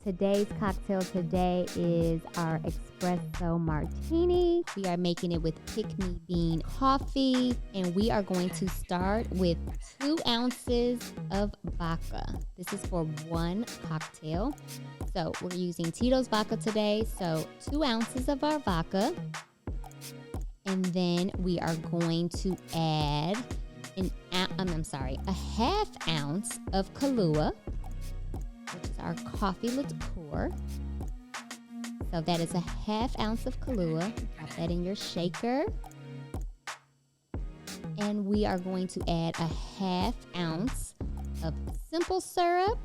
Today's cocktail today is our Espresso Martini. We are making it with pick-me bean coffee, and we are going to start with 2 ounces of vodka. This is for one cocktail. So we're using Tito's vodka today, so 2 ounces of our vodka. And then we are going to add a half ounce of Kahlua, which is our coffee liqueur. So that is a half ounce of Kahlua. Drop that in your shaker. And we are going to add a half ounce of simple syrup.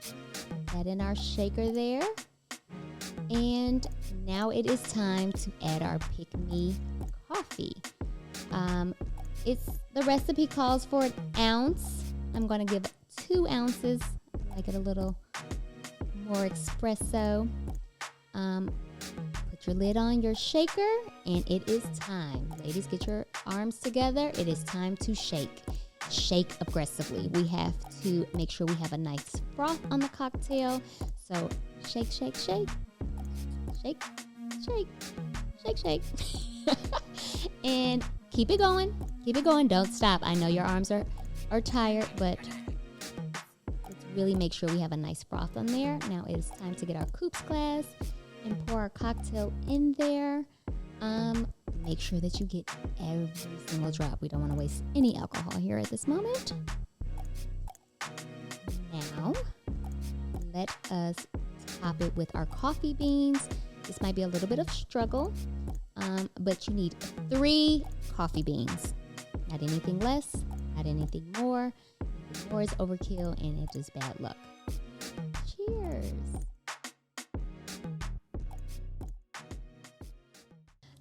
Put that in our shaker there. And now it is time to add our pick-me coffee. The recipe calls for an ounce. I'm going to give 2 ounces. I like it a little more espresso. Put your lid on your shaker, and it is time. Ladies, get your arms together. It is time to shake. Shake aggressively. We have to make sure we have a nice froth on the cocktail. So shake, shake, shake. Shake, shake, shake, shake. And keep it going. Keep it going. Don't stop. I know your arms are tired, but let's really make sure we have a nice froth on there. Now it is time to get our coups glass and pour our cocktail in there. Make sure that you get every single drop. We don't want to waste any alcohol here at this moment. Now, let us top it with our coffee beans. This might be a little bit of struggle, but you need 3 coffee beans. Not anything less, not anything more. Anything more is overkill, and it's just bad luck. Cheers.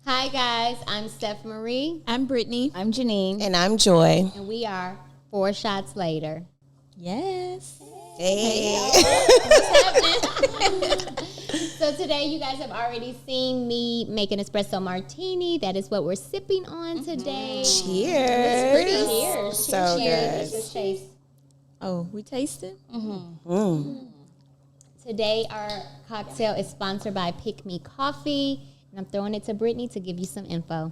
Hi, guys. I'm Steph Marie. I'm Brittany. I'm Janine. And I'm Joy. And we are 4 shots later. Yes. Hey. What's happening? So today you guys have already seen me make an espresso martini. That is what we're sipping on today. Cheers. Cheers. So Cheers. good. Let's taste. Oh, we tasted? Today our cocktail is sponsored by Pick Me Coffee. And I'm throwing it to Brittany to give you some info.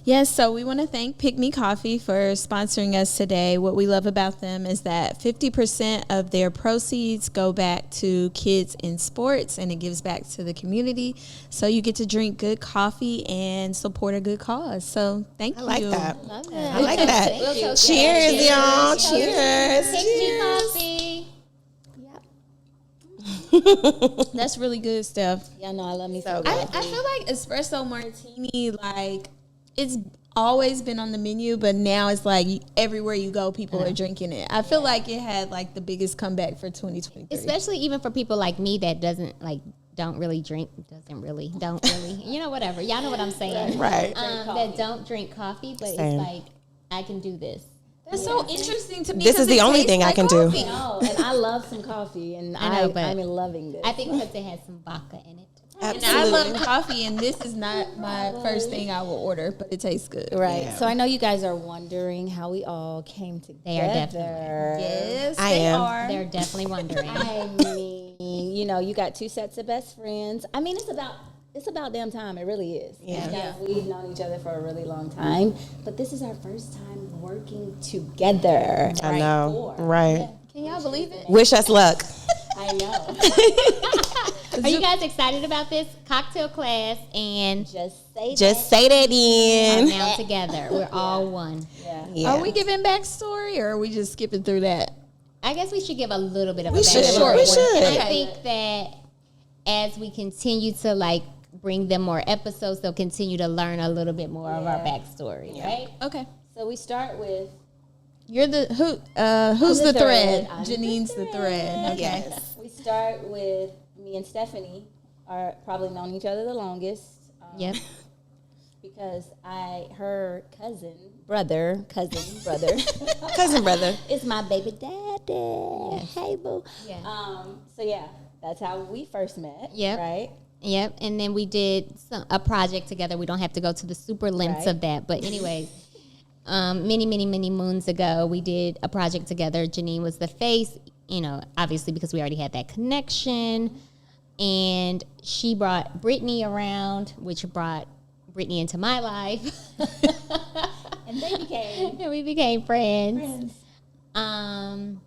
Yes, so we want to thank Pick Me Coffee for sponsoring us today. What we love about them is that 50% of their proceeds go back to kids in sports, and it gives back to the community. So you get to drink good coffee and support a good cause. So thank you. I like that. Love it. I like that. We'll toast Cheers, it. y'all. Cheers. Pick Me Cheers. Coffee. That's really good stuff. Yeah, no, I love me So so good. I feel like espresso martini, like, it's always been on the menu, but now it's like everywhere you go, people are drinking it. I feel like it had like the biggest comeback for 2023. Especially even for people like me that don't really, you know, whatever. Y'all know what I'm saying. Right. That don't drink coffee, but Same. it's like, I can do this. That's so interesting to me. This is the only thing I can do. No, and I love some coffee, and I know, but I'm loving this. I think because it has some vodka in it. And I love coffee, and this is not my first thing I will order, but it tastes good. Right. Yeah. So I know you guys are wondering how we all came together. They are definitely. Yes, I they am. are. They're definitely wondering. I mean, you know, you got 2 sets of best friends. I mean, it's about damn time. It really is. Yeah. You guys, we've known each other for a really long time, but this is our first time working together. I know. Right. Can y'all believe it? Wish us luck. I know. Are you guys excited about this cocktail class? And Just say that we're in. now together. We're all one. Yeah. Yeah. Are we giving backstory, or are we just skipping through that? I guess we should give a little bit of We a should. backstory. We should. And I think that as we continue to bring them more episodes, they'll continue to learn a little bit more of our backstory, right? Okay. So we start with You're the who's I'm the the thread? thread. I'm Janine's the thread. Okay. Yes. we start with me and Stephanie are probably known each other the longest. Yep. Because her cousin brother Cousin brother. is my baby daddy. Hey boo. Yeah. So yeah, that's how we first met. Yep. Right. Yep. And then we did a project together. We don't have to go to the super lengths Right. of that. But anyways, many moons ago, we did a project together. Janine was the face obviously because we already had that connection. And she brought Brittany around, which brought Brittany into my life. And we became friends. And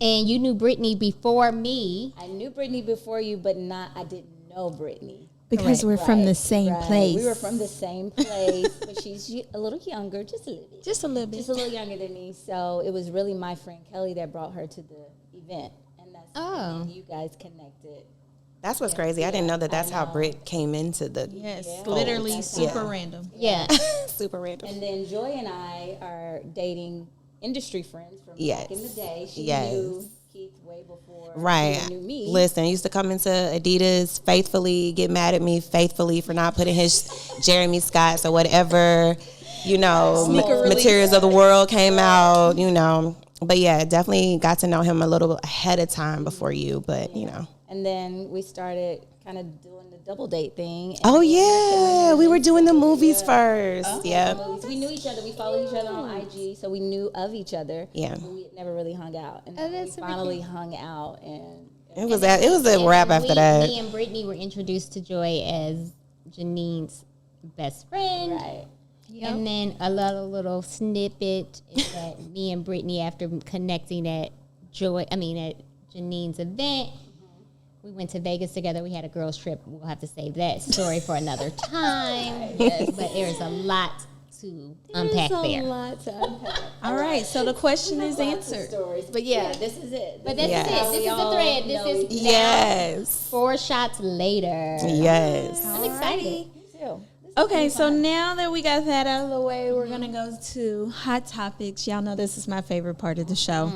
you knew Brittany before me. I knew Brittany before you, but I didn't know Brittany. Because we're from the same place. We were from the same place, but she's a little younger, just a little bit. Just a little bit. Just a little younger than me. So it was really my friend Kelly that brought her to the event. And that's when you guys connected. That's what's crazy. I didn't know that's how Britt came into the. Yes, literally super random. Yeah. Super random. And then Joy and I are dating industry friends from back in the day. She knew Keith way before he knew me. Listen, used to come into Adidas faithfully, get mad at me faithfully for not putting his Jeremy Scotts or whatever, materials of the world came out, But yeah, definitely got to know him a little ahead of time before you, but And then we started kind of doing the double date thing. Oh yeah, we were doing the movies first. We knew each other. We followed each other on IG, so we knew of each other. Yeah, but we had never really hung out, and then we finally hung out, and it was a wrap after that. Me and Brittany were introduced to Joy as Janine's best friend. Right. Yep. And then a little snippet is that me and Brittany, after connecting at Janine's event, we went to Vegas together. We had a girls' trip. We'll have to save that story for another time. Yes, but there's a lot to unpack there. There's a lot to unpack. All right, so the question is answered. Stories, but this is it. But this is it. This is the thread. This is now 4 shots later. Yes. I'm excited. Me too. Okay, so now that we got that out of the way, we're gonna go to hot topics. Y'all know this is my favorite part of the show.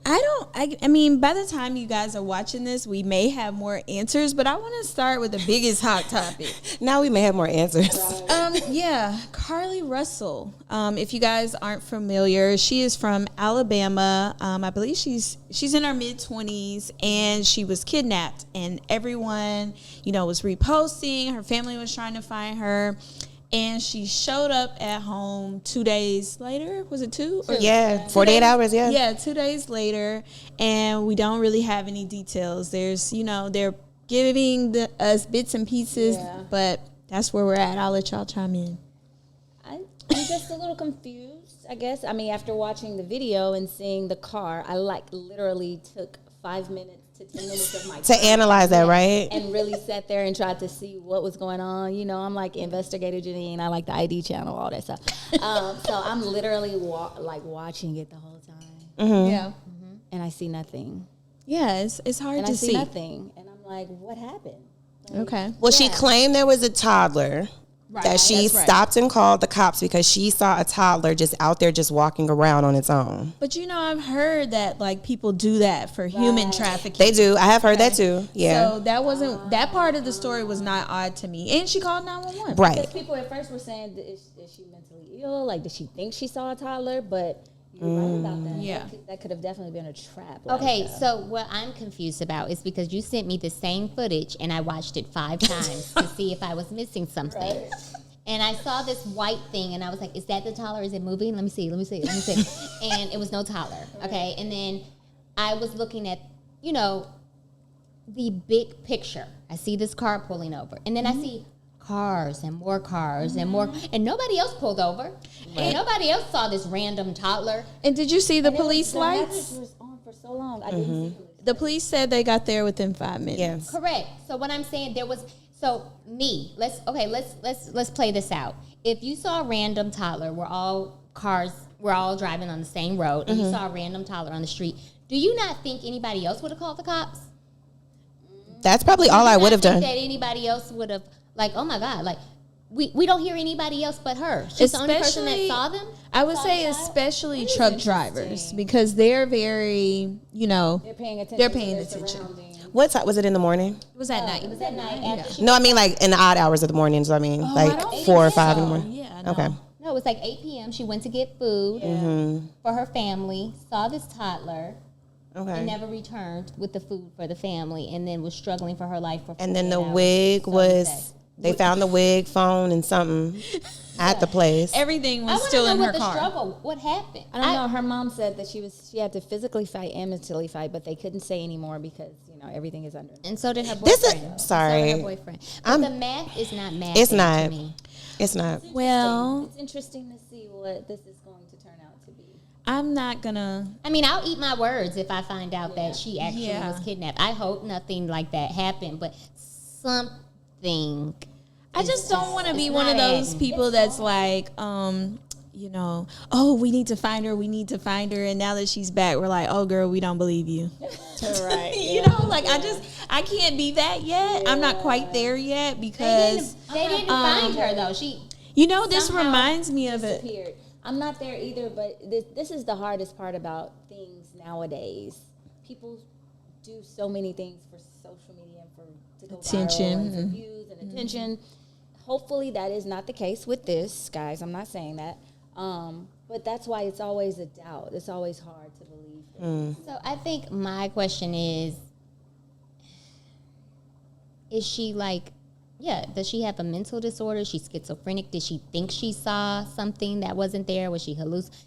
I mean, by the time you guys are watching this, we may have more answers, but I want to start with the biggest hot topic. Now we may have more answers. Carly Russell. If you guys aren't familiar, she is from Alabama. I believe she's in her mid-20s, and she was kidnapped, and everyone, was reposting. Her family was trying to find her. And she showed up at home 2 days later. Was it 2? Or 48 hours, yeah. Yeah, 2 days later. And we don't really have any details. There's, they're giving us bits and pieces, but that's where we're at. I'll let y'all chime in. I'm just a little confused, I guess. I mean, after watching the video and seeing the car, I literally took 5 minutes to 10 minutes of my to analyze that, right? And really sat there and tried to see what was going on. I'm like Investigator Janine. I like the ID channel, all that stuff. So I'm literally watching it the whole time. Mm-hmm. Yeah. Mm-hmm. And I see nothing. Yeah, it's hard to see. I see nothing. And I'm like, what happened? Okay. Well, she claimed there was a toddler. Right. That she stopped and called the cops because she saw a toddler just out there just walking around on its own. But I've heard that people do that for human trafficking. They do. I have heard that too. Yeah. So that part of the story was not odd to me. And she called 911. Right. Because people at first were saying, is she mentally ill? Like, did she think she saw a toddler? But you're right about that. Yeah. That could have definitely been a trap. Okay, so what I'm confused about is because you sent me the same footage and I watched it 5 times to see if I was missing something. Right. And I saw this white thing and I was like, is that the toddler? Is it moving? Let me see. And it was no toddler. Okay. And then I was looking at, the big picture. I see this car pulling over. And then I see cars and more and more. And nobody else pulled over. Right. And nobody else saw this random toddler. And did you see the police lights? The was on for so long. I didn't see police. The police said they got there within 5 minutes. Yes. Correct. So what I'm saying, let's play this out. If you saw a random toddler, we're all driving on the same road, and you saw a random toddler on the street, do you not think anybody else would have called the cops? That's probably all I would have done. That anybody else would have, oh my God, we don't hear anybody else but her. She's the only person that saw them. I would say especially truck drivers, because they're very, they're paying attention. What time was it in the morning? It was at night. It was at night. No, I mean in the odd hours of the morning. So I mean 4 or 5 in the morning. Yeah. No. Okay. No, it was 8 p.m. She went to get food for her family, saw this toddler, and never returned with the food for the family, and then was struggling for her life for 48 And then the hours. wig was They found the wig, phone, and something at the place. Everything was I still in know her what the car. struggle. What happened? I don't know. Her mom said that she had to physically fight and mentally fight, but they couldn't say anymore because everything is under. And so did her This is- boyfriend. sorry. So did her boyfriend. But the math is not math. It's not. To me. It's not. Well, It's interesting to see what this is going to turn out to be. I'm not gonna. I mean, I'll eat my words if I find out that she actually Yeah. was kidnapped. I hope nothing like that happened, but something. I just don't want to be it's one of not those adding. people that's like, oh, we need to find her, and now that she's back, we're like, oh, girl, we don't believe you. Right. Like I can't be that yet. I'm not quite there yet because They didn't find her though. She. this somehow reminds me of it. disappeared. I'm not there either, but this is the hardest part about things nowadays. People do so many things for social media and to go Attention. viral and for views and attention. Hopefully that is not the case with this, guys. I'm not saying that. But that's why it's always a doubt. It's always hard to believe. So I think my question is she like, does she have a mental disorder? Is she schizophrenic? Did she think she saw something that wasn't there? Was she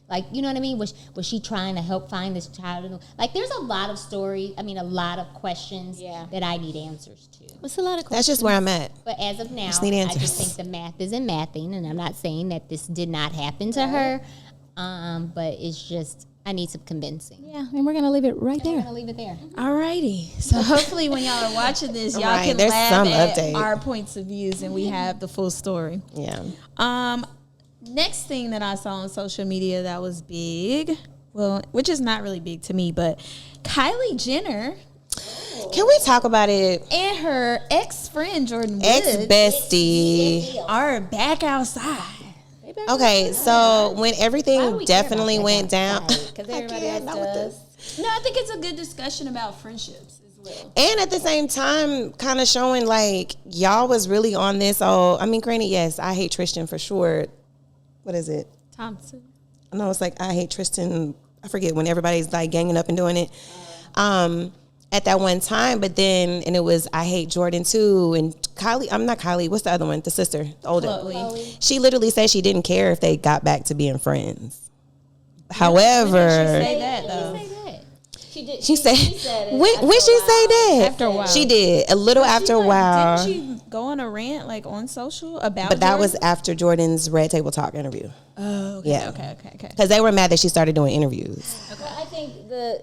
like, you know what I mean? Was she trying to help find this child? Like, there's a lot of a lot of questions that I need answers to. It's a lot of questions. That's just where I'm at. But as of now, Just need I answers. just think the math isn't mathing, and I'm not saying that this did not happen to her, but it's just, I need some convincing. Yeah, and we're going to leave it right I'm there. going to leave it there. Alrighty. So hopefully when y'all are watching this, y'all Right, can there's laugh some at update. our points of views and we have the full story. Yeah. Next thing that I saw on social media that was big, well, which is not really big to me, but Kylie Jenner Can we talk about it? and her ex-friend Jordan Woods Ex-bestie. are back outside. Okay, so when Why do everything we care about definitely that went down. Because everybody else does. No, I think it's a good discussion about friendships as well. And at the same time, kind of showing like y'all was really on this. Granted, yes, I hate Tristan for sure. What is it? Thompson. No, it's like I hate Tristan. I forget when everybody's like ganging up and doing it. At that one time, but then, and it was I hate Jordan too. And Kylie, I'm not Kylie. What's the other one? The sister, the older. Chloe. She literally said she didn't care if they got back to being friends. However, Say that though. Say that. she said, said it when after she a say that? After a while. She did a little after a while. Didn't she go on a rant like on social about? But that Jordan? was after Jordan's Red Table Talk interview. Oh, okay, Yeah. okay. Because they were mad that she started doing interviews. Well, I think the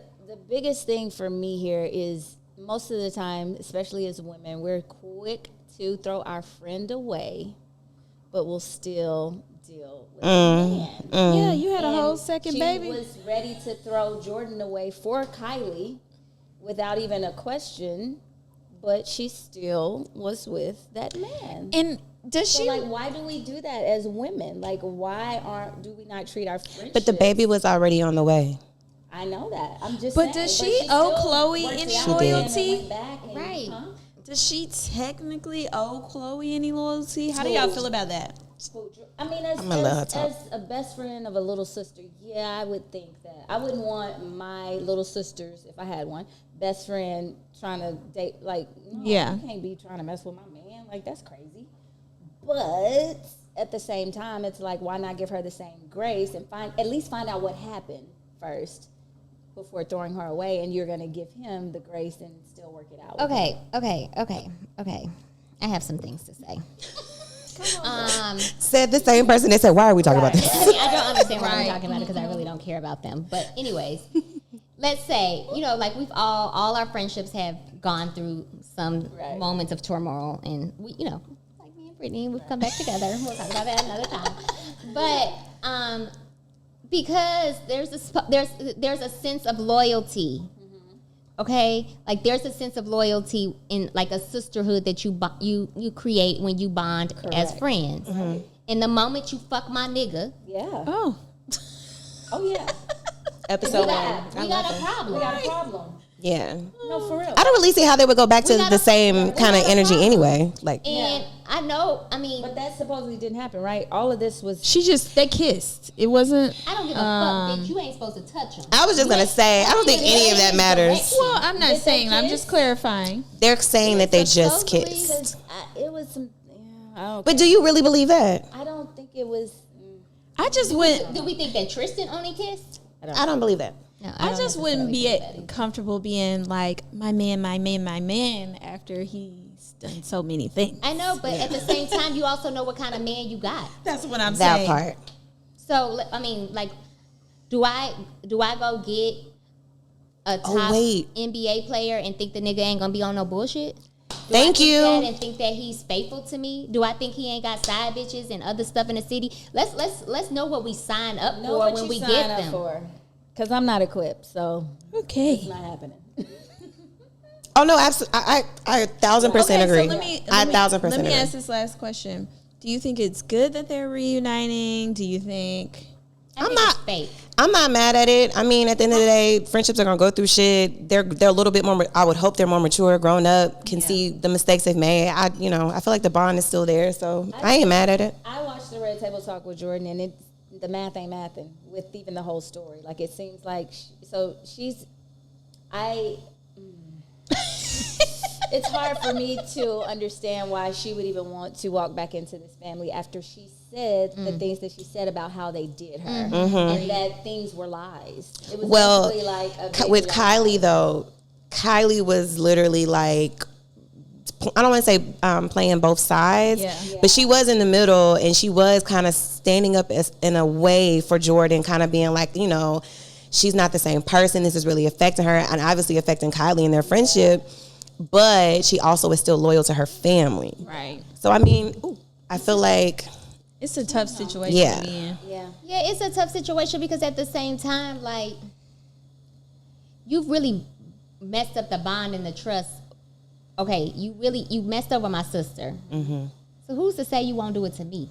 biggest thing for me here is most of the time, especially as women, we're quick to throw our friend away, but we'll still deal with the man. Yeah, you had a And whole second baby. She was ready to throw Jordan away for Kylie without even a question, but she still was with that man. And does So, she? like, why do we do that as women? Like, why do we not treat our friendships? But the baby was already on the way. I know that. I'm just But saying. does she owe still Chloe worked any it out She did. and loyalty? went back and- Right. Huh? Does she technically owe Chloe any loyalty? How do y'all feel about that? I mean, as, I'm gonna let her as, talk. as a best friend of a little sister, yeah, I would think that. I wouldn't want my little sisters, if I had one, best friend trying to date, like, no, Yeah. you can't be trying to mess with my man. Like, that's crazy. But at the same time, it's like, why not give her the same grace and at least find out what happened first before throwing her away, and you're going to give him the grace and still work it out. with him. Okay. I have some things to say. Said the same person that said, why are we talking about this? I mean, I don't understand why we're talking about it because I really don't care about them. But anyways, let's say, like we've all our friendships have gone through some moments of turmoil, and we, like me and Brittany, we've come back together. We'll talk about that another time. But because there's a sense of loyalty. Okay, like there's a sense of loyalty in like a sisterhood that you create when you bond as friends. And the moment you fuck my nigga, Yeah. Oh, Oh, yeah. Episode we got a problem. We got a problem. Yeah. No, for real. I don't really see how they would go back to got the a- same we kind of got a energy problem. anyway. Like, And I know, I mean, But that supposedly didn't happen, right? All of this was. they kissed. It wasn't. I don't give a fuck, bitch. You ain't supposed to touch him. I was just going to say, I don't think any of that matters. Well, I'm not Did they saying. I'm kiss? just clarifying. They're saying that they just Supposedly, kissed. It was some. But do you really believe that? I don't think it was. I just wouldn't. Do we think that Tristan only kissed? I don't believe that. No, I don't just wouldn't necessarily be comfortable being like my man after he's done so many things. I know, but at the same time, you also know what kind of man you got. That's what I'm That saying. part. So I mean, like, do I go get a top wait. NBA player and think the nigga ain't gonna be on no bullshit? Do Thank I think you. that and think that he's faithful to me? Do I think he ain't got side bitches and other stuff in the city? Let's know what we sign up Know for what when you we sign get up them. for. Because I'm not equipped, so it's Okay. not happening. Oh no, absolutely. I 1,000% agree. So let me 1,000% let me agree. ask this last question. Do you think it's good that they're reuniting? Do you think I think it's fake. I'm not mad at it. I mean, at the end of the day, friendships are gonna go through shit. They're a little bit more. I would hope they're more mature, grown up, can see the mistakes they've made. I feel like the bond is still there, so I ain't mad at it. I watched the Red Table Talk with Jordan, and the math ain't mathing with even the whole story. Like, it seems like it's hard for me to understand why she would even want to walk back into this family after she said the things that she said about how they did her, and that things were lies. It was basically like a big with lie. Kylie though, Kylie was literally like, I don't want to say playing both sides, but she was in the middle, and she was kind of standing up in a way for Jordan, kind of being like, she's not the same person. This is really affecting her, and obviously affecting Kylie and their friendship. But she also is still loyal to her family. right? So I mean, I feel like It's a tough situation Yeah. to be in. Yeah. Yeah, it's a tough situation because at the same time, like, you've really messed up the bond and the trust. Okay, you messed over my sister. Mm-hmm. So who's to say you won't do it to me?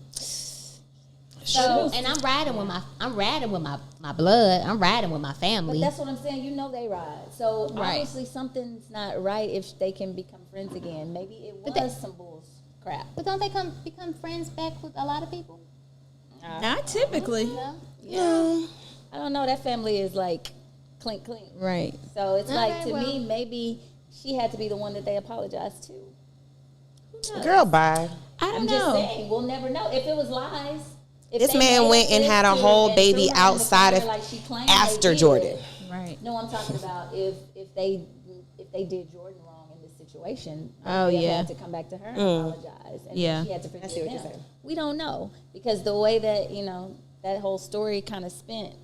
So, and I'm riding with my blood. I'm riding with my But family. that's what I'm saying. They ride. So obviously something's not right if they can become friends again. Maybe it was some bull crap. But don't they become friends back with a lot of people? Not typically. No. Yeah. I don't know. That family is like clink. Right. So it's like, Okay, to well. me, maybe she had to be the one that they apologized to. Who knows? girl, bye. I don't I'm know. just saying, we'll never know. If it was lies. If This they man made went up and had a this whole and baby threw her in the outside fire of like she claimed after they did. Jordan. Right. No, I'm talking about if they did Jordan wrong in this situation. Oh, they yeah. had to come back to her and apologize. And Yeah. she had to forgive see what you're them. saying. We don't know because the way that that whole story kind of spent,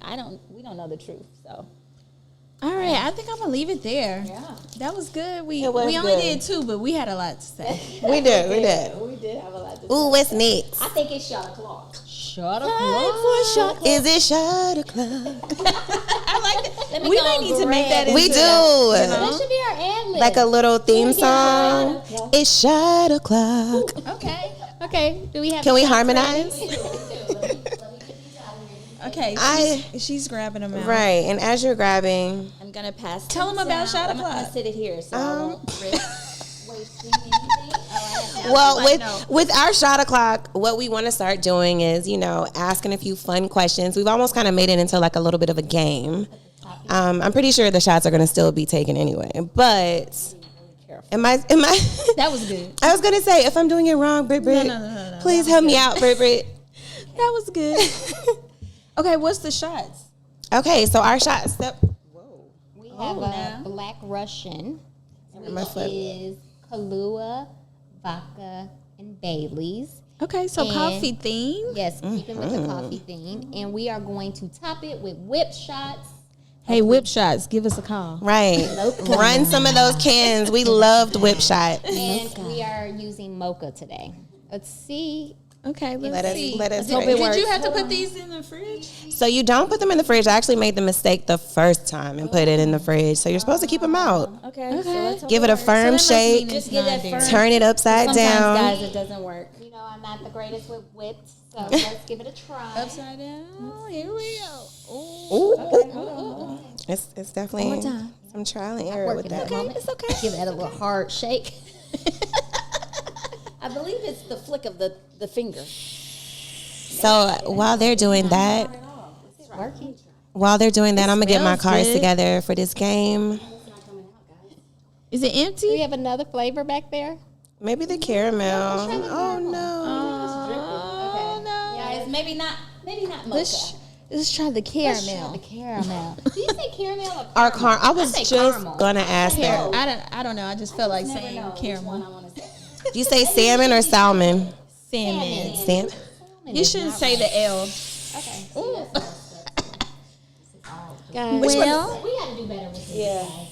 we don't know the truth. So All right. I think I'm gonna leave it there. yeah, That was good. We It was only good. did 2, but we had a lot to say. We did. we did have a lot to say. Ooh, what's next? I think it's shot o'clock. Shut up. Is it shot o'clock? I like that. Let me We go may on need to make that. We into do. That should be our ad lib. Like a little theme song. Yeah. It's shot o'clock. Okay. Okay. Do we have? Can we shots harmonize? Okay. I- She's grabbing them out. Right. And as you're grabbing, I'm gonna pass. Tell 'em these about out. shot I'm gonna o'clock. sit it here so I won't risk wasting anything. well, with our shot o'clock, what we want to start doing is, asking a few fun questions. We've almost kind of made it into like a little bit of a game. I'm pretty sure the shots are going to still be taken anyway. But am I? That was good. I was going to say, if I'm doing it wrong, Brit, No. please help me out, Brit. That was good. Okay, what's the shots? Okay, so our shots. We have a Black Russian. My foot. Is Kahlua, vodka, and Bailey's. Okay, so And- coffee theme. Yes, keeping with the coffee theme. And we are going to top it with whip shots. Hey, whip shots, give us a call. Right. Run some of those cans. We loved whip shot. And we are using mocha today. Let's see. Okay, let's Let us see. let us. hope rate. it works. Did you have to put these in the fridge? So you don't put them in the fridge. I actually made the mistake the first time and put it in the fridge. So you're supposed to keep them out. Okay. So let's hope Give it a works. firm shake. Just get that firm. Turn it upside Sometimes, down. guys, it doesn't work. You know, I'm not the greatest with whips, so let's give it a try. Upside down. Here we go. Ooh. It's definitely One more time. some trial and error with Working that. that moment. It's okay. Give that a little hard shake. I believe it's the flick of the finger. So while they're doing that, It's working. I'm gonna get my smells cards good. together for this game. Is it Do we empty? have another flavor back there? Maybe the caramel. Oh no. Maybe not mocha. Let's try the caramel. The caramel. Do you say caramel Or I was say just caramel. gonna ask that. I don't know. I just felt like Never saying know which caramel. one I want to say. Do you say salmon or salmon? Salmon. Salmon. You shouldn't say the L. Okay. Ooh. Guys. Well, We got to do better with this. Yeah. Guys.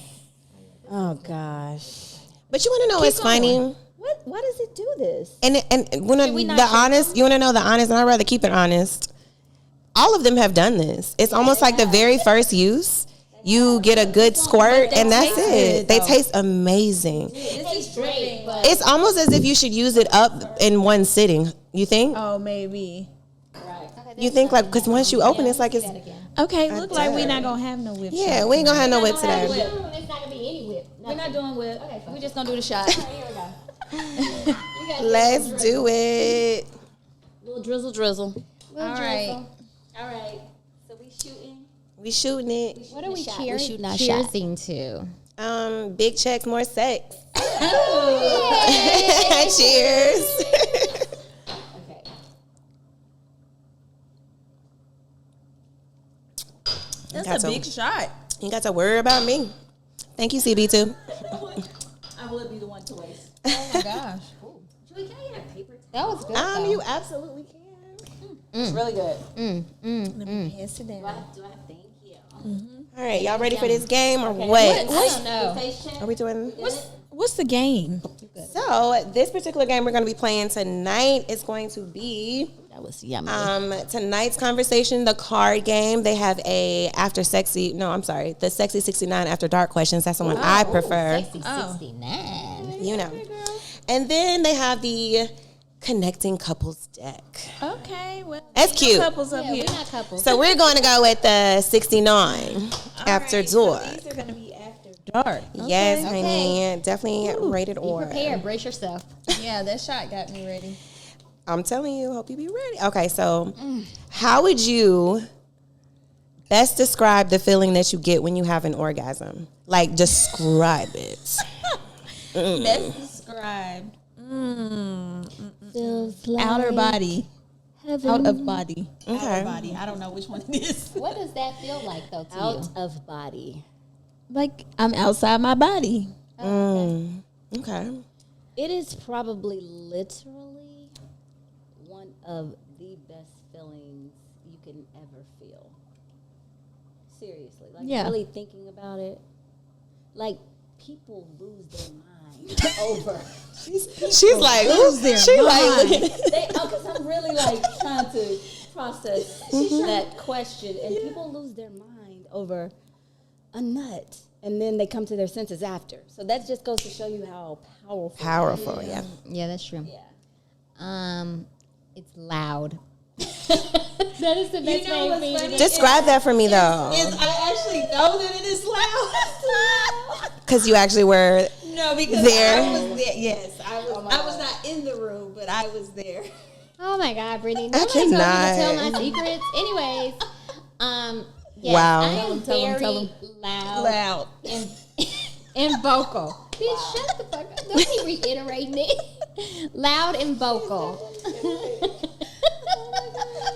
Oh gosh. But you want to know what's funny? Why does it do this? And when the honest, you want to know the honest, and I'd rather keep it honest. All of them have done this. It's almost like the very first use. You get a good squirt, and that's it. They taste amazing. This is great, but It's almost as if you should use it up in one sitting. You think? oh, maybe. You think like because once you open, it's like it's Okay, look like we're not gonna have no whip. yeah. We ain't gonna have no whip today. it's not gonna be any whip. We're not doing whip. Okay, fine. We're just gonna do the shot. Here we go. Let's do it. Little drizzle. All right. All right. So we shooting. We shooting it. What are we Shot. cheering? We're shooting our shot. Cheersing to? Big checks, more sex. Cheers. Okay. That's a big shot. You got to worry about me. Thank you, CB2. I would be the one to waste. Oh my gosh. Julie, can I get a paper towel? That was good. though. You absolutely can. It's really good. Let me pass it Do I down. thank you? All right, y'all ready for this game or I what? don't know. Face check. Are we doing? What's the game? So this particular game we're going to be playing tonight is going to be That was yummy. tonight's conversation, the card game. They have the Sexy 69 After Dark questions. That's the one I prefer. Sexy 69. You know. And then they have the Connecting Couples deck. Okay, well, That's cute. couples up Yeah, here. we're not couples. So we're going to go with the 69 After Right, so Dark. these are gonna be after dark. Yes, Okay. honey. Definitely rated Be or. prepared. Brace yourself. Yeah, that shot got me ready. I'm telling you, hope you be ready. Okay, so how would you best describe the feeling that you get when you have an orgasm? Like, describe it. Best described. Feels like Outer body. heaven. Out of body. Okay. Outer body. I don't know which one it is. What does that feel like, though, to Out you? of body. Like I'm outside my body. Okay. It is probably literally one of the best feelings you can ever feel. Seriously. Like Yeah. really thinking about it. Like people lose their mind over. She's like, Because I'm really like trying to process that question. And people lose their mind over a nut. And then they come to their senses after. So that just goes to show you how powerful. yeah. Yeah, that's true. Yeah. It's loud. That is the best You know way of what's being. funny? Describe that for me, though. I actually know that it is loud. Because you actually were No, because there. I was there. Yes, I was not in the room, but I was there. Oh my God, Brittany! Nobody told me to cannot. tell my secrets. Anyways, yes, Wow. I am Tell 'em, very tell 'em. loud and, and vocal. Bitch, shut the fuck up! Don't keep reiterating it. Loud and vocal.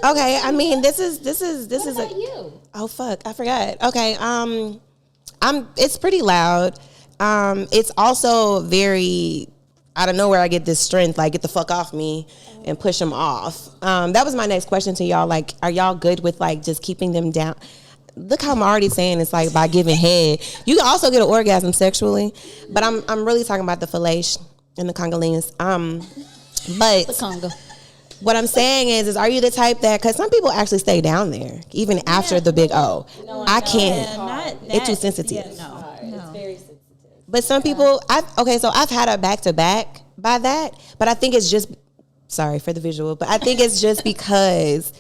Okay, I mean, this is What about you? Oh fuck, I forgot. Okay, it's pretty loud. It's also very out of nowhere. I get this strength, like get the fuck off me and push them off. That was my next question to y'all. Like, are y'all good with like just keeping them down? Look how I'm already saying it's like by giving head. You can also get an orgasm sexually, but I'm really talking about the fellation and the Congolese. But The Congo. what I'm saying is are you the type that, because some people actually stay down there even after the big O. I can't. Not It's too sensitive. Yeah, no. It's very sensitive. But some people, so I've had a back-to-back by that, but I think it's just, sorry for the visual, but I think it's just because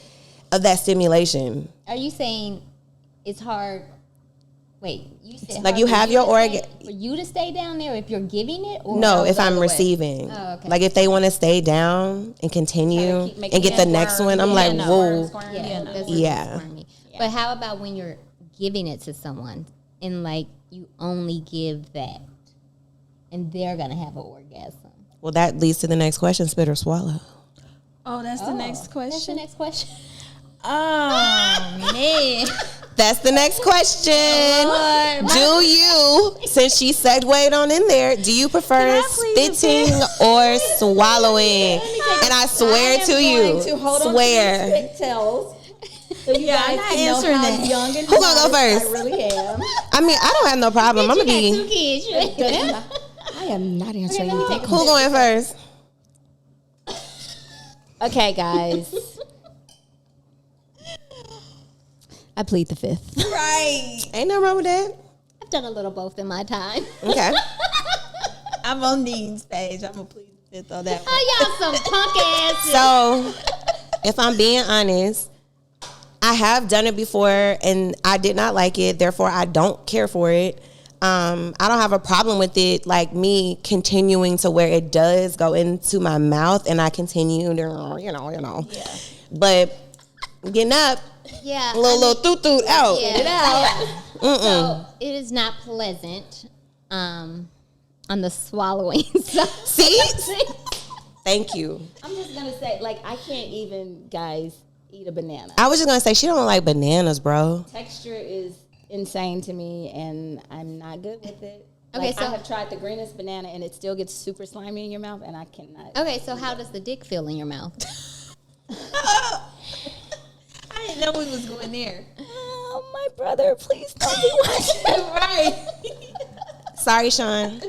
of that stimulation. Are you saying it's hard? Wait, you said Like hard you for have to your stay- for you to stay down there if you're giving it, or No, if the I'm other way? receiving. Oh, okay. Like if they want to stay down and continue keep making and get the next one, I'm like, whoa. Yeah, that's Yeah. squirmy. But how about when you're giving it to someone and like you only give that, and they're gonna have an orgasm? Well, that leads to the next question, spit or swallow. Oh, that's the next question. That's the next question. Oh man. That's the next question. Do you, since she segued on in there, do you prefer spitting or swallowing? And I swear to you, swear. So you guys I'm not can know answering how that. young and Who gonna go modest first? I really am. I mean, I don't have no problem. I'm gonna You got be. two kids. I am not answering let me anything. take Who going first? Okay, guys. I plead the fifth. Right. Ain't nothing wrong with that. I've done a little both in my time. Okay. I'm on Dean's page. I'm gonna plead the fifth on that one. Oh, y'all some punk asses. So, if I'm being honest, I have done it before and I did not like it. Therefore, I don't care for it. I don't have a problem with it, like me continuing to where it does go into my mouth and I continue to, you know. Yeah. But getting up, Yeah. a little toot out. Yeah. Get out. So it is not pleasant on the swallowing side. See? Thank you. I'm just gonna say, like, I can't even, guys, eat a banana. I was just gonna say she don't like bananas, bro. Texture is insane to me, and I'm not good with it. Okay, Like, so- I have tried the greenest banana, and it still gets super slimy in your mouth, and I cannot. Okay, so how does the dick feel in your mouth? I didn't know we was going there. Oh, my brother, please don't be watching. Right. Sorry, Sean.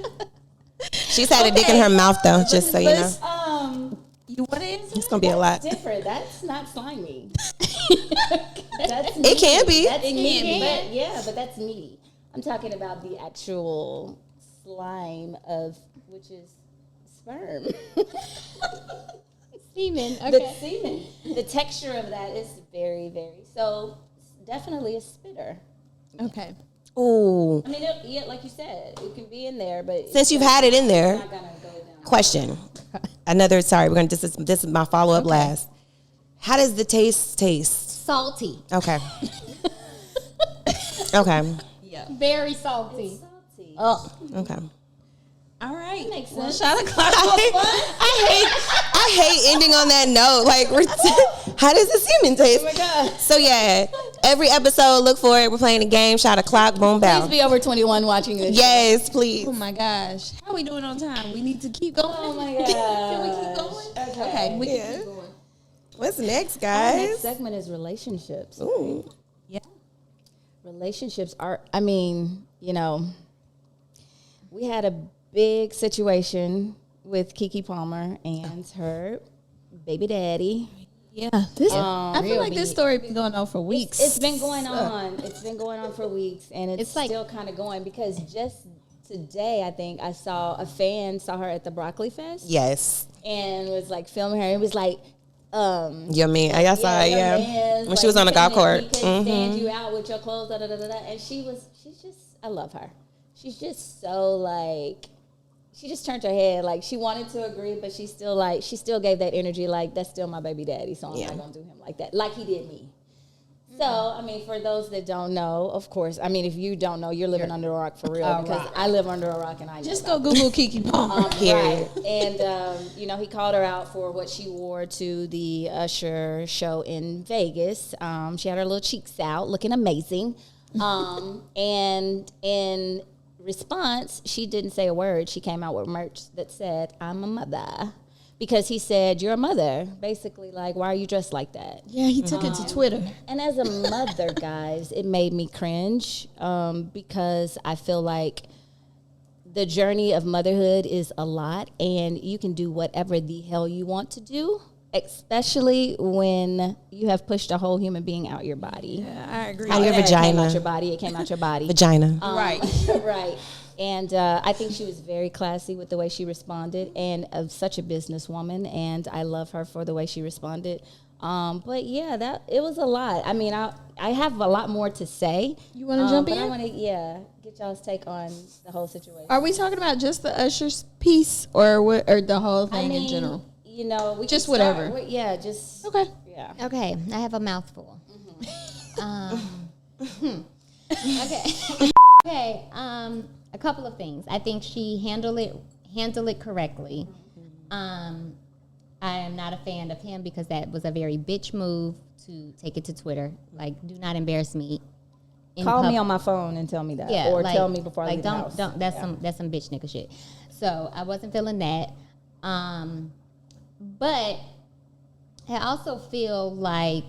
She's had a dick in her mouth though, just so you know. You want to answer? It's gonna be a lot. Different. That's not slimy. That's It can be. That's meaty, be. but yeah, but that's meaty. I'm talking about the actual slime of, which is sperm. Semen. The Okay. semen. The texture of that is very, very, so definitely a spitter. Okay. Ooh. I mean, yeah, like you said, it can be in there, but Since you've had it in there, it's not gonna go down. question. Sorry, we're gonna this is my follow-up last. How does the taste? Salty. Okay. Okay. Yeah. Very salty. Salty. Oh. Okay. All right. makes Well, sense. shot o'clock. I hate ending on that note. Like, how does the semen taste? Oh my God. So yeah, every episode, look for it. We're playing a game. Shot a clock. Boom, Please bow. be over 21 watching this. Yes, please. Oh my gosh. How are we doing on time? We need to keep going. Oh my God. Can we keep going? Okay. We can keep going. What's next, Our next guys? segment is relationships. Ooh. Yeah. Relationships are, I mean, you know, we had a big situation with Keke Palmer and her baby daddy. Yeah. This. Um, I feel real like this big. story been going on for weeks. It's been going on. It's been going on for weeks, and it's It's like- still kind of going because just today, I think I saw a fan saw her at the Broccoli Fest Yes. and was like filming her. It was like, Your man. I saw it. your Yeah. man's, When like, she was on the he golf couldn't- court. He couldn't stand Mhm. you out with your clothes, da da da da da. And she's just, I love her. She's just so like, she just turned her head. Like she wanted to agree, but she still gave that energy. Like that's still my baby daddy, so I'm Yeah. not gonna do him like that, like he did me. So, I mean, for those that don't know, of course, I mean, if you don't know, you're living under a rock for real because I live under a rock and I know Just about go Google Keke Palmer. Period. Right. And, you know, he called her out for what she wore to the Usher show in Vegas. She had her little cheeks out, looking amazing. And in response, she didn't say a word. She came out with merch that said, "I'm a mother." Because he said, "You're a mother." Basically, like, why are you dressed like that? Yeah, he took it to Twitter. And as a mother, guys, it made me cringe because I feel like the journey of motherhood is a lot, and you can do whatever the hell you want to do, especially when you have pushed a whole human being out your body. Yeah, I agree. Out your It came out vagina. your body. It came out your body. Vagina. Right. Right. And I think she was very classy with the way she responded, and such a businesswoman. And I love her for the way she responded. But yeah, it was a lot. I mean, I have a lot more to say. You wanna jump but in? I want to, get y'all's take on the whole situation. Are we talking about just the Usher's piece or what, or the whole thing in general? You know, we Just can start whatever. with- yeah, just Okay. yeah. Okay, I have a mouthful. Okay. Okay. A couple of things. I think she handled it correctly. I am not a fan of him because that was a very bitch move to take it to Twitter. Like, do not embarrass me. Call me on my phone and tell me that, or tell me before I leave the house. Don't. That's some bitch nigga shit. So I wasn't feeling that. But I also feel like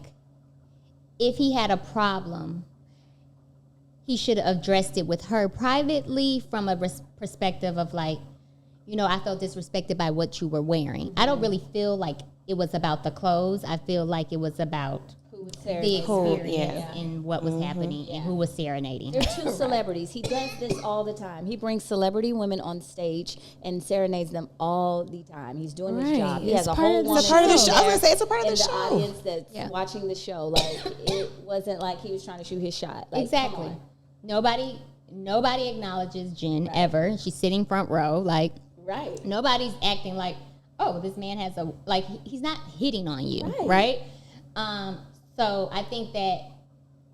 if he had a problem, he should have addressed it with her privately from a perspective of like, you know, I felt disrespected by what you were wearing. I don't really feel like it was about the clothes. I feel like it was about the experience and what was happening and who was serenading. They're two celebrities. He does this all the time. He brings celebrity women on stage and serenades them all the time. He's doing his job. He has a whole woman. It's a part of the show. I was gonna say it's a part of the show. show. The audience that's watching the show, like it wasn't like he was trying to shoot his shot. Like, exactly. Nobody acknowledges Jen ever. She's sitting front row. Like, nobody's acting like, oh, this man has he's not hitting on you, right? So I think that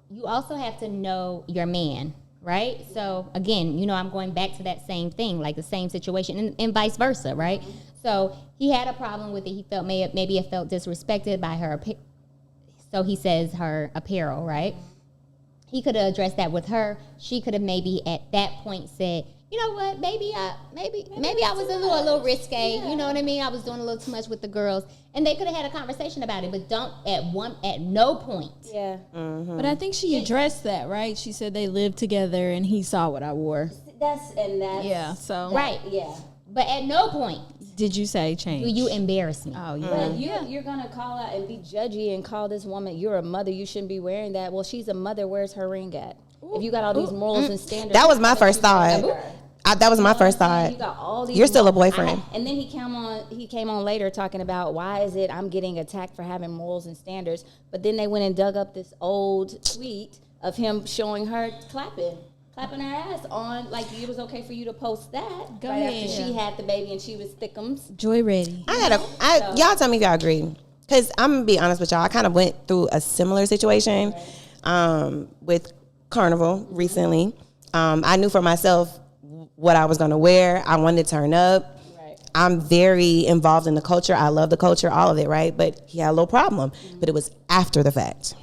you also have to know your man, right? So again, you know, I'm going back to that same thing, like the same situation, and vice versa, right? So he had a problem with it. He felt maybe it felt disrespected by her. So he says her apparel, right? He could have addressed that with her. She could have maybe at that point said, you know what, maybe I was a little risque. You know what I mean? I was doing a little too much with the girls, and they could have had a conversation about it. But don't at no point. Yeah. Mm-hmm. But I think she addressed that, right? She said they lived together, and he saw what I wore. That's yeah. So right. Yeah. But at no point did you say change. Do you embarrass me? Oh yeah. But you're gonna call out and be judgy and call this woman, you're a mother, you shouldn't be wearing that. Well, she's a mother. Where's her ring at? If you got all these morals and standards, that was my first thought. That was my first thought. You got all these You're still a boyfriend. And then he came on later talking about why is it I'm getting attacked for having morals and standards. But then they went and dug up this old tweet of him showing her clapping her ass on, like it was okay for you to post that. Go ahead. After she had the baby and she was thickums. Joy ready. Y'all tell me if y'all agree. Because I'm going to be honest with y'all. I kind of went through a similar situation with Carnival recently. I knew for myself what I was going to wear. I wanted to turn up. Right. I'm very involved in the culture. I love the culture, all of it, right? But he had a little problem. But it was after the fact.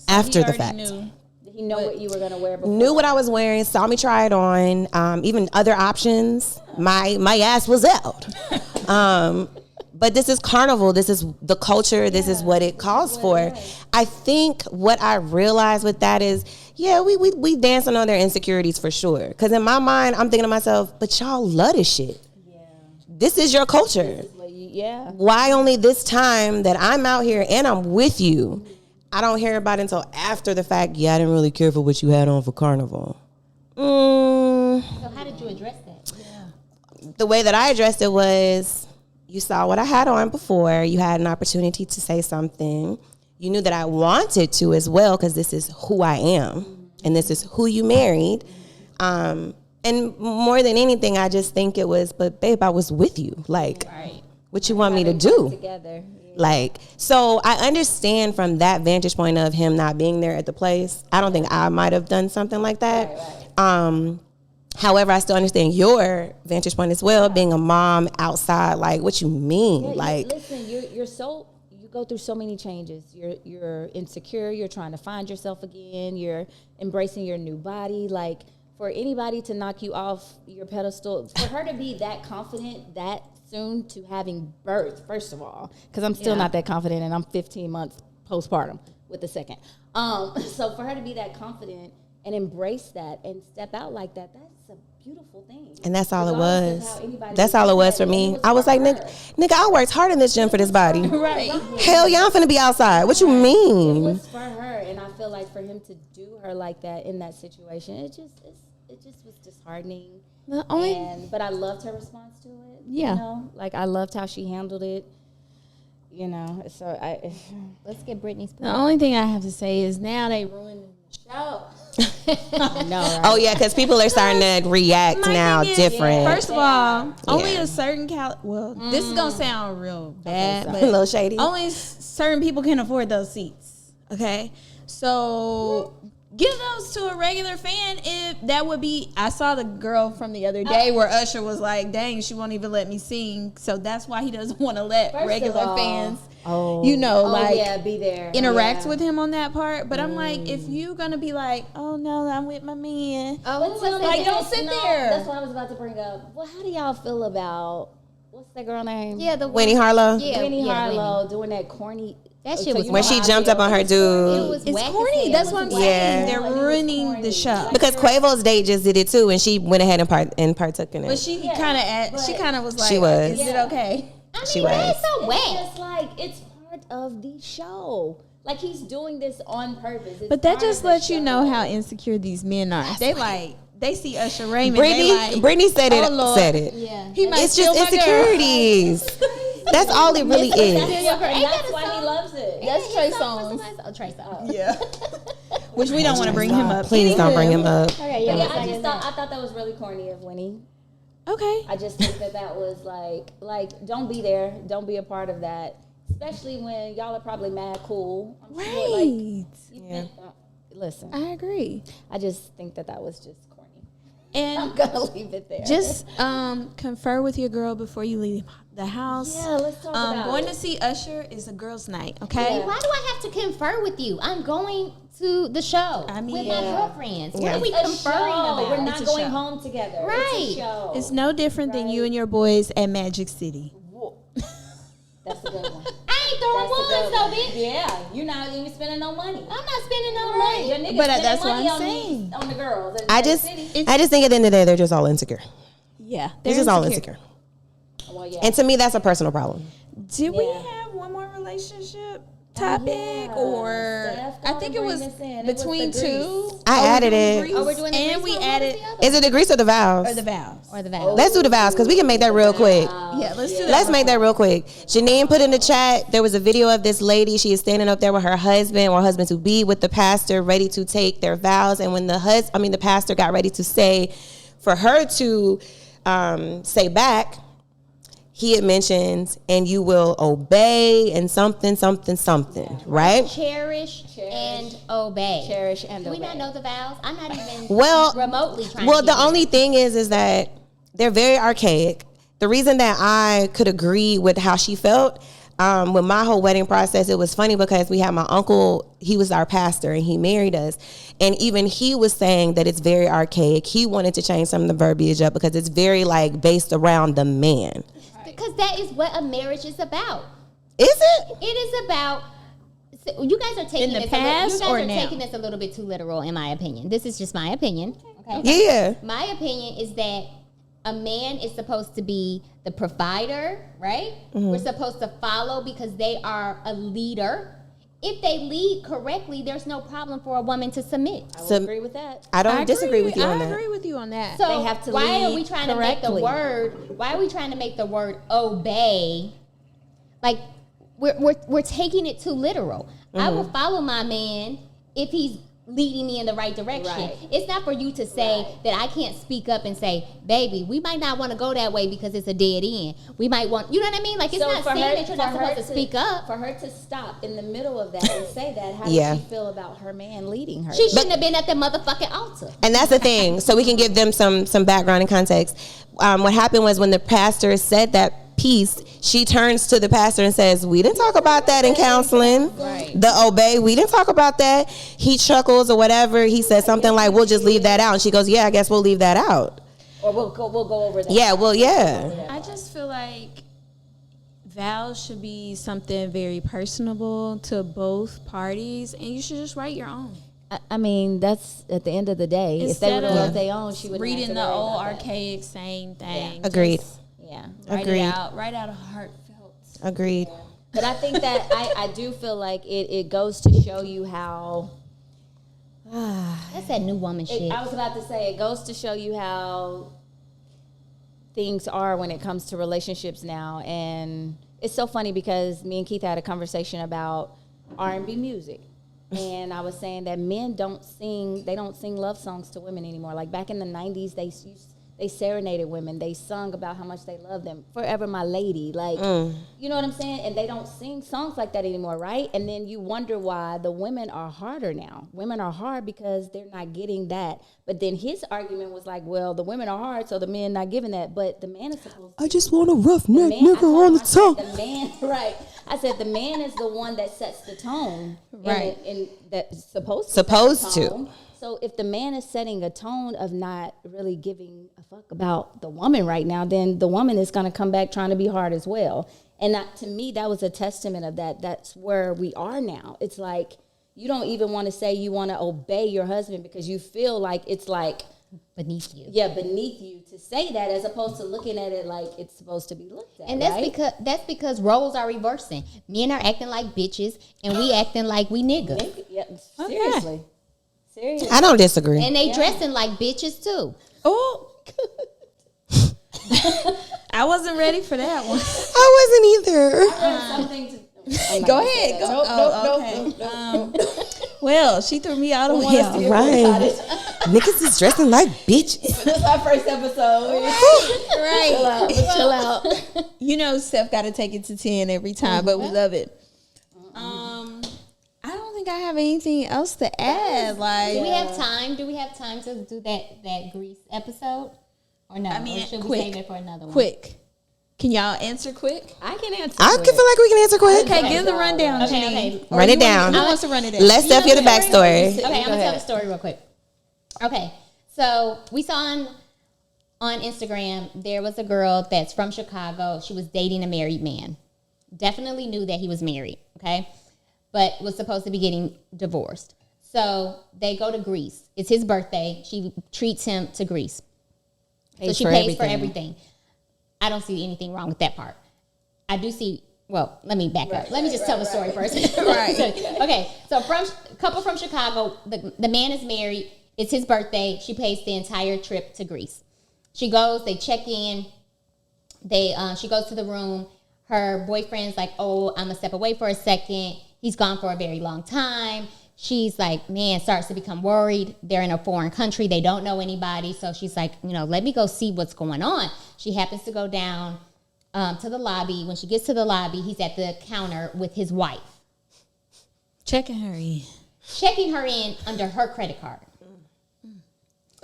After the fact. Did he know what you were going to wear before? Knew what I was wearing, saw me try it on, even other options. My ass was out. But this is Carnival. This is the culture. This is what it calls for. I think what I realized with that is, we dancing on their insecurities for sure. Because in my mind, I'm thinking to myself, but y'all love this shit. Yeah. This is your culture. Yeah. Why only this time that I'm out here and I'm with you, I don't hear about it until after the fact, I didn't really care for what you had on for Carnival. So how did you address that? Yeah. The way that I addressed it was, you saw what I had on before. You had an opportunity to say something. You knew that I wanted to as well because this is who I am and this is who you married. And more than anything, I just think it was, but babe, I was with you. Like, what you want me to do? Together. Like, so I understand from that vantage point of him not being there at the place. I don't think I might have done something like that. However, I still understand your vantage point as well, being a mom outside. Like, what you mean? Listen, you go through so many changes. You're insecure. You're trying to find yourself again. You're embracing your new body. Like, for anybody to knock you off your pedestal, for her to be that confident that soon to having birth, first of all, because I'm still not that confident, and I'm 15 months postpartum with the second. So for her to be that confident and embrace that and step out like that, that's a beautiful thing. And that's all it was. That's all it was for me. I was like, nigga, I worked hard in this gym for this body. Right. Hell yeah, I'm finna be outside. What you mean? It was for her, and I feel like for him to do her like that in that situation, it just was disheartening. But I loved her response to it. Yeah. You know? Like, I loved how she handled it. You know, so let's get Brittany's point. The only thing I have to say is now they ruined the show. No, right? Oh yeah, because people are starting to react now different. First of all, only a certain this is gonna sound real bad, but a little shady. Only certain people can afford those seats. Okay, so give those to a regular fan. If that would be, I saw the girl from the other day where Usher was like, dang, she won't even let me sing. So that's why he doesn't want to let regular fans, be there, interact with him on that part. But I'm like, if you gonna be like, oh no, I'm with my man. Don't sit there. That's what I was about to bring up. Well, how do y'all feel about what's that girl name? Yeah, the Winnie Harlow. Yeah, Winnie Harlow doing that corny. That shit was when she jumped up on her dude. It's corny. That's what I'm saying. Yeah. They're ruining the show. Because Quavo's date just did it too, and she went ahead and partook in it. But she kind of was like, she was. Is it okay? I mean, She was. it's so wet. It's just like it's part of the show. Like he's doing this on purpose. It's But that part just of the lets you show. know how insecure these men are. They see Usher Raymond. Brittany said it. "Oh, Lord." Said it. Yeah. He might It's steal just my girl. insecurities. That's all it really is. And that's why he loves it. That's Trey Songz. Oh, Trey Songz. Yeah. Which we don't want to bring him up. Please don't bring him up. Okay, But yeah, I thought that was really corny of Winnie. Okay. I just think that was like don't be there, don't be a part of that, especially when y'all are probably mad cool. I'm sure, like, Right. listen, I agree. I just think that was just corny. And I'm gonna leave it there. just confer with your girl before you leave the house. Yeah, let's talk about going it. to see Usher is a girl's night, okay? Why do I have to confer with you? I'm going to the show with my girlfriends. What are we It's a conferring show. about? We're not It's a going show. home together. Right. It's a show. It's no different than you and your boys at Magic City. That's a good one. I ain't throwing ones, though, bitch. Yeah, you're not even spending no money. I'm not spending no Your money. niggas But spending that's what money I'm on saying. these- on the girls. I just think at the end of the day, they're just all insecure. Yeah. They're just all insecure. Well, yeah. And to me, that's a personal problem. Did we Yeah. have one more relationship topic? Yeah. Or Steph, I go think and it was bring this in. It was between the two. Grease. I added it. Grease, Oh, we're doing the and Grease we one? What was added the other? Is it the grease or the vows? or the vows. Or the vows. Let's do the vows because we can make that real quick. Yeah, let's do that. Let's make that real quick. Janine put in the chat, there was a video of this lady. She is standing up there with her husband or husband to be with the pastor ready to take their vows. And when the pastor got ready to say for her to say back, he had mentioned, and you will obey and something, right? Cherish and obey. Cherish and Do we obey. not know the vows? I'm not even Well, remotely trying Well, to the get only thing is that they're very archaic. The reason that I could agree with how she felt with my whole wedding process, it was funny because we had my uncle, he was our pastor and he married us. And even he was saying that it's very archaic. He wanted to change some of the verbiage up because it's very like based around the man. because that is what a marriage is about. Is it? It is about. So you guys are taking In the this past you guys or are now? taking this a little bit too literal, in my opinion. This is just my opinion. Okay. Yeah. My opinion is that a man is supposed to be the provider, right? Mm-hmm. We're supposed to follow because they are a leader. If they lead correctly, there's no problem for a woman to submit. I would So- agree with that. I don't disagree with you on I that. agree with you on that. So They have to why are lead we trying to make the correctly. word? Why are we trying to make the word obey? Like we're taking it too literal. I will follow my man if he's leading me in the right direction. Right. It's not for you to say Right. that I can't speak up and say, baby, we might not want to go that way because it's a dead end. We might want, you know what I mean? Like it's not saying that you're not supposed to speak up. For her to stop in the middle of that and say that, how Yeah. does she feel about her man leading her? She shouldn't have been at the motherfucking altar. And that's the thing. So we can give them some background and context. What happened was when the pastor said that piece, she turns to the pastor and says, we didn't talk about that in counseling. Right. The obey, we didn't talk about that. He chuckles or whatever. He says something like, we'll just leave that out. And she goes, yeah, I guess we'll leave that out. Or we'll go over that. Yeah, well, yeah. I just feel like vows should be something very personable to both parties, and you should just write your own. I mean, that's at the end of the day. If they Instead would have of wrote their own, she would Reading the old archaic same thing. Agreed. Just Yeah. Write Agreed. it out. Write out a heartfelt. Agreed. But I think that I do feel like it goes to show you how. That's that new woman shit. I was about to say it goes to show you how things are when it comes to relationships now, and it's so funny because me and Keith had a conversation about R&B music, and I was saying that men don't sing love songs to women anymore. Like back in the '90s, They serenaded women. They sung about how much they love them. Forever my lady. Like, you know what I'm saying? And they don't sing songs like that anymore, right? And then you wonder why the women are harder now. Women are hard because they're not getting that. But then his argument was like, well, the women are hard, so the men not giving that. But the man is supposed to. I just want a rough neck nigga on the tongue. The man, right. I said the man is the one that sets the tone. Right. And that's supposed to. Supposed to. So if the man is setting a tone of not really giving a fuck about the woman right now, then the woman is going to come back trying to be hard as well. And to me, that was a testament of that. That's where we are now. It's like you don't even want to say you want to obey your husband because you feel like it's like beneath you. Yeah, beneath you to say that, as opposed to looking at it like it's supposed to be looked at. And that's because roles are reversing. Men are acting like bitches, and we acting like we niggas. Yeah, seriously. Seriously. I don't disagree. And they dressing like bitches too. Oh, I wasn't ready for that one. I wasn't either. Something to Go ahead. Go. Well, she threw me out of the way. Right. Niggas is dressing like bitches. This is our first episode. Right. Chill out. You know, Steph got to take it to 10 every time, but we love it. I don't think I have anything else to add. Like, do we have time? Do we have time to do that Grease episode, or no? I mean, or should quick. we save it for another one? Quick. Can y'all answer quick? I can answer. I quick. feel like we can answer quick. Okay, give the rundown, Okay, Janine. okay. Run it down. Who wants to run it down? Let Steph hear the backstory. Okay, I'm gonna tell the story real quick. Okay, so we saw on Instagram there was a girl that's from Chicago. She was dating a married man. Definitely knew that he was married. Okay, but was supposed to be getting divorced. So they go to Greece. It's his birthday. She treats him to Greece. So she pays for everything. I don't see anything wrong with that part. I do see. Well, let me back up. Let me just tell the story first. Right. Okay. So couple from Chicago. The man is married. It's his birthday. She pays the entire trip to Greece. She goes. They check in. She goes to the room. Her boyfriend's like, "Oh, I'm gonna step away for a second." He's gone for a very long time. She's like, man, starts to become worried. They're in a foreign country. They don't know anybody. So she's like, let me go see what's going on. She happens to go down to the lobby. When she gets to the lobby, he's at the counter with his wife. Checking her in. Checking her in under her credit card.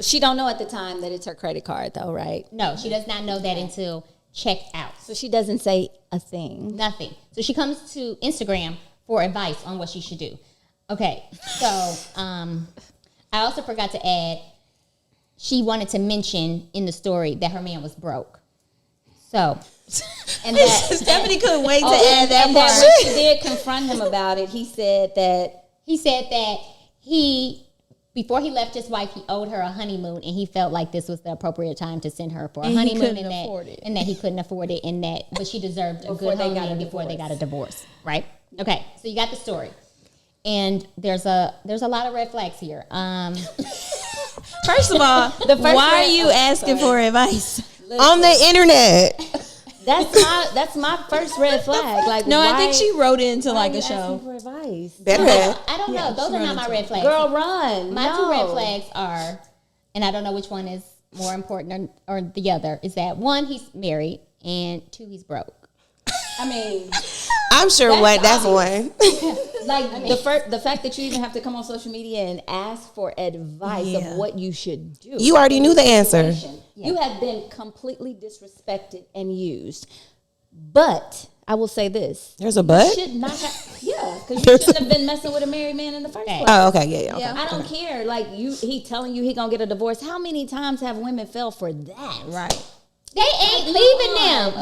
She don't know at the time that it's her credit card, though, right? No, she does not know that until checked out. So she doesn't say a thing. Nothing. So she comes to Instagram for advice on what she should do. Okay, so I also forgot to add, she wanted to mention in the story that her man was broke. So, and that Stephanie couldn't wait to add that and part. that when she did confront him about it, he said that before he left his wife, he owed her a honeymoon, and he felt like this was the appropriate time to send her for a honeymoon, and that he couldn't afford it, but she deserved a good honeymoon before they got a divorce, right? Okay, so you got the story. And there's a lot of red flags here. First of all, why are you asking for advice? On the internet. That's my first red flag. Like, No, why, I think she wrote into like a asking show. for advice. Better. I don't know. Those are not my red flags. Girl, run. My two red flags are, and I don't know which one is more important or the other, is that one, he's married, and two, he's broke. I mean, I'm sure that's one. like the fact that you even have to come on social media and ask for advice of what you should do. You already knew the answer. You have been completely disrespected and used. But I will say this: There's a but. you should not have, because you shouldn't have been messing with a married man in the first place. Oh, okay, yeah. Okay. I don't care. Like he telling you he gonna get a divorce. How many times have women fell for that? Right. They ain't leaving them.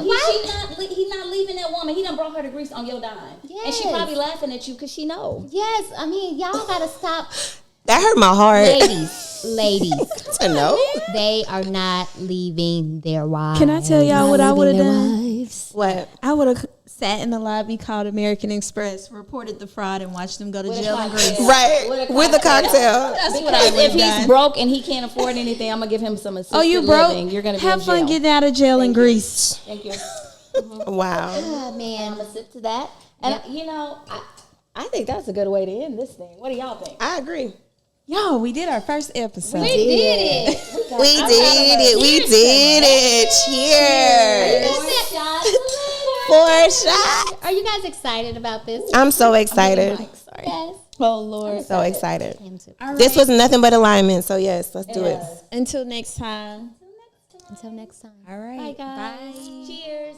He's not leaving that woman. He done brought her to Greece on your dime. Yes. And she probably laughing at you because she know. Yes, I mean, y'all gotta stop. That hurt my heart. Ladies, To know. they are not leaving their wives. Can I tell y'all what I would have done? What? I would have sat in the lobby, called American Express, reported the fraud, and watched them go to jail in Greece. Right. With a cocktail. That's what I would If have he's done. broke and he can't afford anything, I'm gonna give him some assisted Oh, you broke? living. You're gonna be have in fun jail. getting out of jail in Greece. Thank you. Wow. Oh, man. I'm gonna sit to that. And I think that's a good way to end this thing. What do y'all think? I agree. Yo, we did our first episode. We did it. We did it. Cheers. For a shot. Are you guys excited about this? I'm so excited. Yes. Oh, Lord. So excited. Him too. All right. This was nothing but alignment. So yes, let's do it. Until next time. Until next time. All right. Bye, guys. Bye. Cheers.